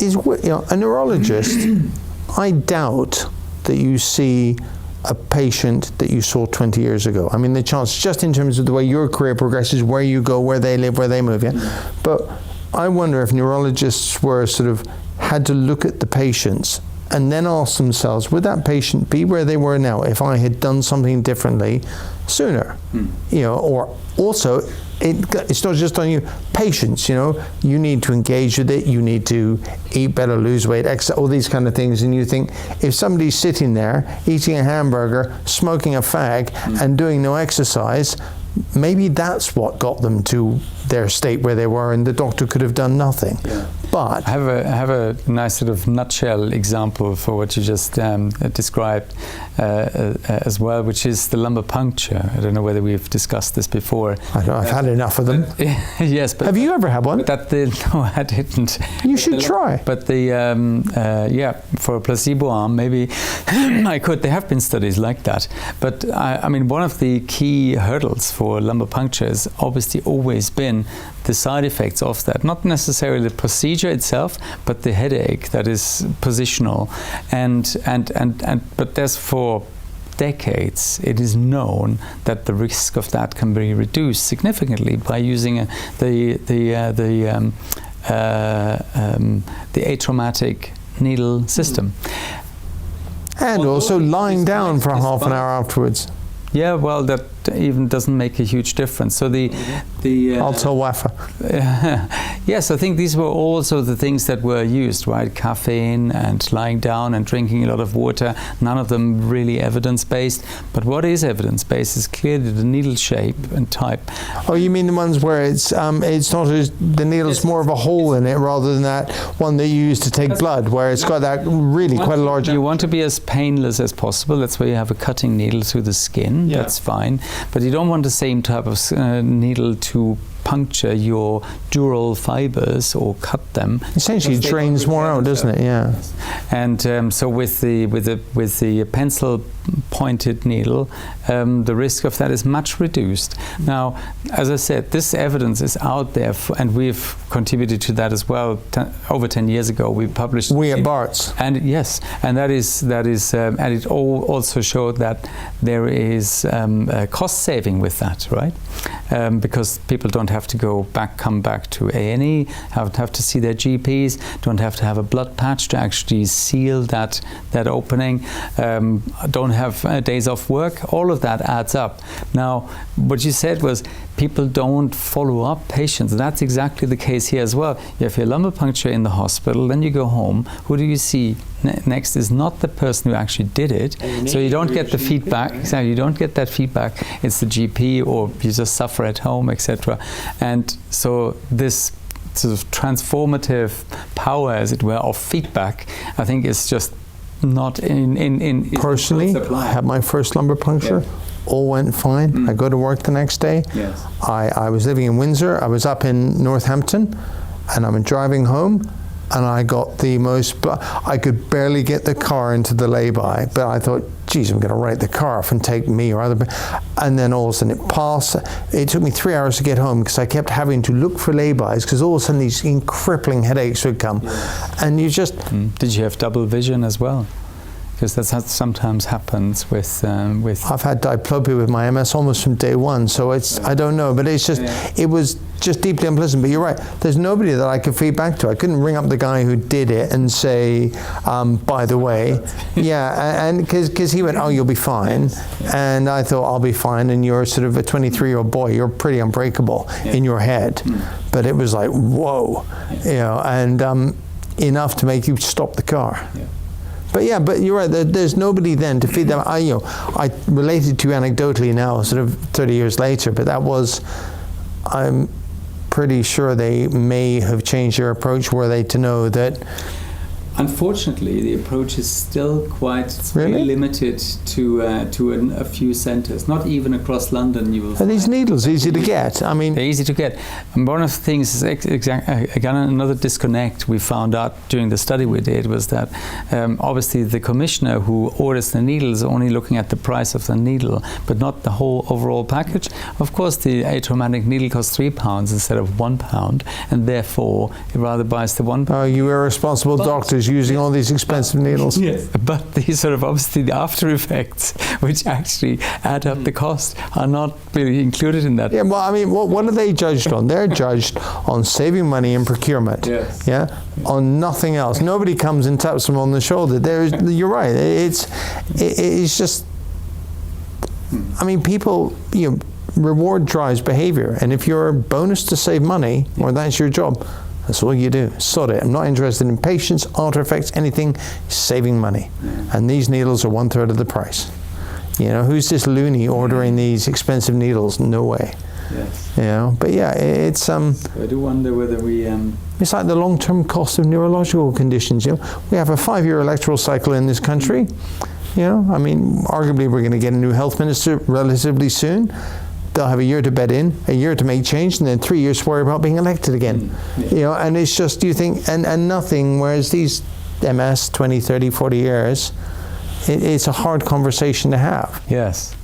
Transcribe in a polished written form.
is, a neurologist, I doubt that you see a patient that you saw 20 years ago. I mean, the chance, just in terms of the way your career progresses, where you go, where they live, where they move, But I wonder if neurologists were had to look at the patients and then ask themselves, would that patient be where they were now if I had done something differently sooner? Or also, it's not just on you. Patience, you need to engage with it, you need to eat better, lose weight, all these kind of things, and you think, if somebody's sitting there, eating a hamburger, smoking a fag, and doing no exercise, maybe that's what got them to their state where they were, and the doctor could have done nothing. But I have a nice sort of nutshell example for what you just described as well, which is the lumbar puncture. I don't know whether we've discussed this before. I know, I've had enough of them. Yes, but have you ever had one? No, I didn't. You should try. But for a placebo arm, maybe I could. There have been studies like that. But I mean, one of the key hurdles for lumbar puncture has obviously always been the side effects of that, not necessarily the procedure itself, but the headache that is positional, but there's for decades it is known that the risk of that can be reduced significantly by using the atraumatic needle system, and also lying down for half an hour afterwards. Yeah, well, that even doesn't make a huge difference. So I'll tell Wafa. Yes, I think these were also the things that were used, right? Caffeine and lying down and drinking a lot of water. None of them really evidence-based. But what is evidence-based is clearly the needle shape and type. Oh, you mean the ones where it's not the needle's more of a hole in it rather than that one that you use to take blood, where it's got that really quite a large. You want to be as painless as possible. That's why you have a cutting needle through the skin. Yeah. That's fine. But you don't want the same type of needle to puncture your dural fibers or cut them. Essentially, it drains more out, doesn't it? Yeah. And so with the pencil pointed needle, the risk of that is much reduced. Now, as I said, this evidence is out there, and we've contributed to that as well. Over 10 years ago, we published. We at Barts. And yes, and that is, and it also showed that there is a cost saving with that, right? Because people don't have to come back to A&E, have to see their GPs, don't have to have a blood patch to actually seal that opening, don't have days off work. All of that adds up. Now, what you said was people don't follow up patients. That's exactly the case here as well. You have your lumbar puncture in the hospital, then you go home. Who do you see next is not the person who actually did it. So you don't get the feedback. Exactly, you don't get that feedback. It's the GP, or you just suffer at home, etc. And so this sort of transformative power, as it were, of feedback, I think is just not in personally, I had my first lumbar puncture. Yeah. All went fine. I go to work the next day. Yes. I was living in Windsor. I was up in Northampton, and I'm driving home, and I got the most. I could barely get the car into the lay-by, but I thought, geez, I'm going to write the car off and take me or other. And then all of a sudden it passed. It took me 3 hours to get home because I kept having to look for lay-bys because all of a sudden these crippling headaches would come. Yes. And you just... Did you have double vision as well? Because that sometimes happens with... I've had diplopia with my MS almost from day one, so it's, I don't know, but it's just, it was just deeply unpleasant. But you're right, there's nobody that I could feed back to. I couldn't ring up the guy who did it and say, by the way, and because he went, oh, you'll be fine. And I thought, I'll be fine, and you're sort of a 23-year-old boy, you're pretty unbreakable in your head. But it was like, whoa, and enough to make you stop the car. But you're right, there's nobody then to feed them. I related to anecdotally now, sort of 30 years later, but that was, I'm pretty sure they may have changed their approach were they to know that Unfortunately, the approach is still quite Really? limited to a few centres. Not even across London you will Are these needles easy to get? I mean, they're easy to get. And one of the things is again another disconnect we found out during the study we did was that obviously the commissioner who orders the needles is only looking at the price of the needle, but not the whole overall package. Of course, the atraumatic needle costs £3 instead of £1, and therefore he rather buys the £1. oh, you irresponsible doctors using all these expensive needles. Yes, but these sort of obviously the after effects, which actually add up the cost, are not really included in that. Yeah, well, I mean, what are they judged on? They're judged on saving money in procurement. Yes. Yeah, on nothing else. Nobody comes and taps them on the shoulder. You're right. It's just. I mean, people. Reward drives behavior, and if you're a bonus to save money, or that's your job, that's all you do. Sod it. I'm not interested in patients, after effects, anything. Saving money, and these needles are 1/3 of the price. Who's this loony ordering these expensive needles? No way. Yes. But yeah, it's So I do wonder whether we. It's like the long-term cost of neurological conditions. We have a 5-year electoral cycle in this country. I mean, arguably we're going to get a new health minister relatively soon. They'll have a year to bed in, a year to make change, and then 3 years to worry about being elected again. And it's just, you think, and nothing, whereas these MS, 20, 30, 40 years, it's a hard conversation to have. Yes.